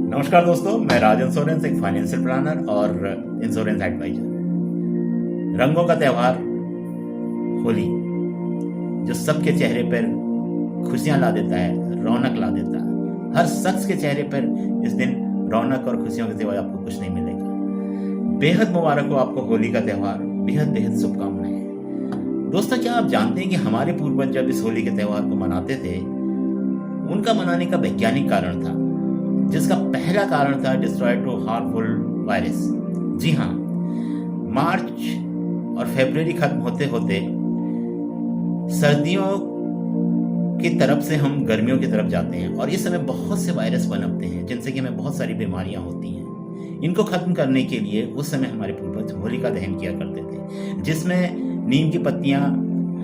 नमस्कार दोस्तों, मैं राज इंश्योरेंस, एक फाइनेंशियल प्लानर और इंश्योरेंस एडवाइजर। रंगों का त्यौहार होली जो सबके चेहरे पर खुशियां ला देता है, रौनक ला देता है। हर शख्स के चेहरे पर इस दिन रौनक और खुशियों के सिवाय आपको कुछ नहीं मिलेगा। बेहद मुबारक हो आपको होली का त्यौहार, बेहद बेहद शुभकामनाएं। दोस्तों, क्या आप जानते हैं कि हमारे पूर्वज जब इस होली के त्यौहार को मनाते थे, उनका मनाने का वैज्ञानिक कारण था, जिसका पहला कारण था डिस्ट्रॉय टू हार्मफुल वायरस। जी हाँ, मार्च और फरवरी खत्म होते होते सर्दियों की तरफ से हम गर्मियों की तरफ जाते हैं और इस समय बहुत से वायरस पनपते हैं, जिनसे कि हमें बहुत सारी बीमारियां होती हैं। इनको खत्म करने के लिए उस समय हमारे पूर्वज होलिका दहन किया करते थे, जिसमें नीम की पत्तियां,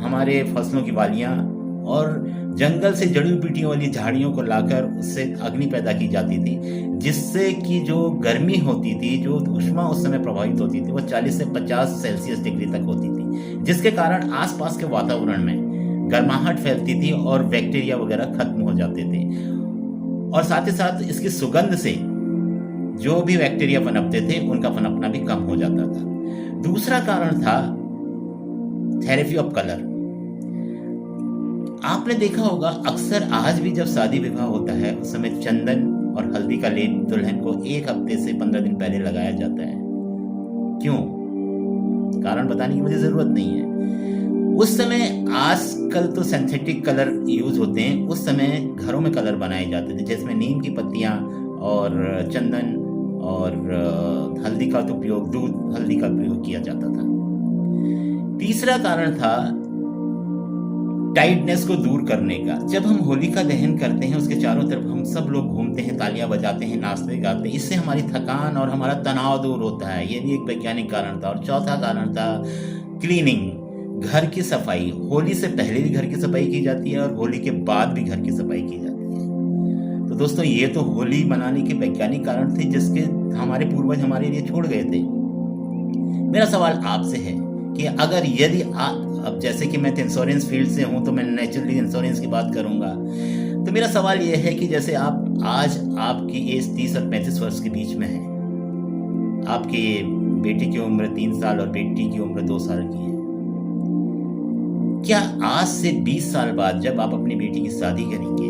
हमारे फसलों की वालियां और जंगल से जड़ी बूटियों वाली झाड़ियों को लाकर उससे अग्नि पैदा की जाती थी, जिससे कि जो गर्मी होती थी, जो ऊष्मा उस समय प्रभावित होती थी, वो 40 से 50 सेल्सियस डिग्री तक होती थी, जिसके कारण आसपास के वातावरण में गर्माहट फैलती थी और बैक्टीरिया वगैरह खत्म हो जाते थे। और साथ ही साथ इसकी सुगंध से जो भी बैक्टीरिया पनपते थे, उनका पनपना भी कम हो जाता था। दूसरा कारण था थेरेपी ऑफ कलर। आपने देखा होगा, अक्सर आज भी जब शादी विवाह होता है, उस समय चंदन और हल्दी का लेप दुल्हन को 1 हफ्ते से 15 दिन पहले लगाया जाता है। क्यों? कारण बताने की मुझे जरूरत नहीं है। उस समय, आजकल तो सिंथेटिक कलर यूज होते हैं, उस समय घरों में कलर बनाए जाते थे, जिसमें नीम की पत्तियां और चंदन और हल्दी का उपयोग, दूध हल्दी का उपयोग किया जाता था। तीसरा कारण था टाइटनेस को दूर करने का। जब हम होलिका दहन करते हैं, उसके चारों तरफ हम सब लोग घूमते हैं, तालियां बजाते हैं, नाचते गाते हैं। इससे हमारी थकान और हमारा तनाव दूर होता है। ये भी एक वैज्ञानिक कारण था। और चौथा कारण था क्लीनिंग, घर की सफाई। होली से पहले भी घर की सफाई की जाती है और होली के बाद भी घर की सफाई की जाती है। तो दोस्तों, ये तो होली मनाने के वैज्ञानिक कारण थे, जिसके हमारे पूर्वज हमारे लिए छोड़ गए थे। मेरा सवाल आपसे है कि अगर यदि अब जैसे कि मैं इंश्योरेंस फील्ड से हूं, तो मैं नेचुरली इंश्योरेंस की बात करूंगा। तो मेरा सवाल यह है कि जैसे आपकी एज 30 और 35 वर्ष के बीच में है, आपकी बेटी की उम्र 3 साल और बेटी की उम्र 2 साल की है। क्या आज से 20 साल बाद जब आप अपनी बेटी की शादी करेंगे,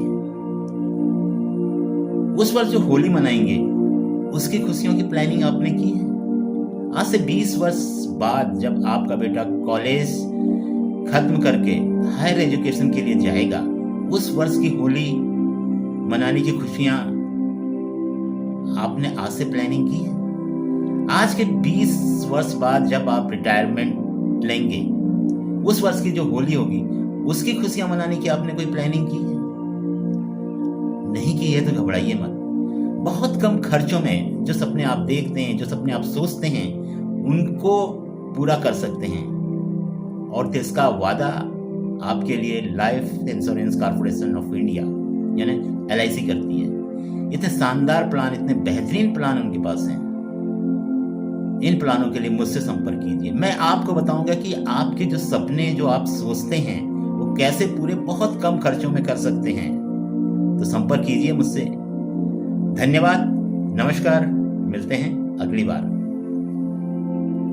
उस वर्ष जो होली मनाएंगे, उसकी खुशियों की प्लानिंग आपने की है? आज से 20 वर्ष बाद जब आपका बेटा कॉलेज खत्म करके हायर एजुकेशन के लिए जाएगा, उस वर्ष की होली मनाने की खुशियां आपने आज से प्लानिंग की है? आज के 20 वर्ष बाद जब आप रिटायरमेंट लेंगे, उस वर्ष की जो होली होगी, उसकी खुशियां मनाने की आपने कोई प्लानिंग की है? नहीं की है तो घबराइए मत। बहुत कम खर्चों में जो सपने आप देखते हैं, जो सपने आप सोचते हैं, उनको पूरा कर सकते हैं। और इसका वादा आपके लिए life insurance corporation of India यानी LIC करती है। इतने शानदार प्लान, इतने बेहतरीन प्लान उनके पास हैं। इन प्लानों के लिए मुझसे संपर्क कीजिए। मैं आपको बताऊंगा कि आपके जो सपने, जो आप सोचते हैं, वो कैसे पूरे बहुत कम खर्चों में कर सकते हैं। तो संपर्क कीजिए मुझसे। धन्यवाद, नमस्कार, मिलते हैं अगली बार।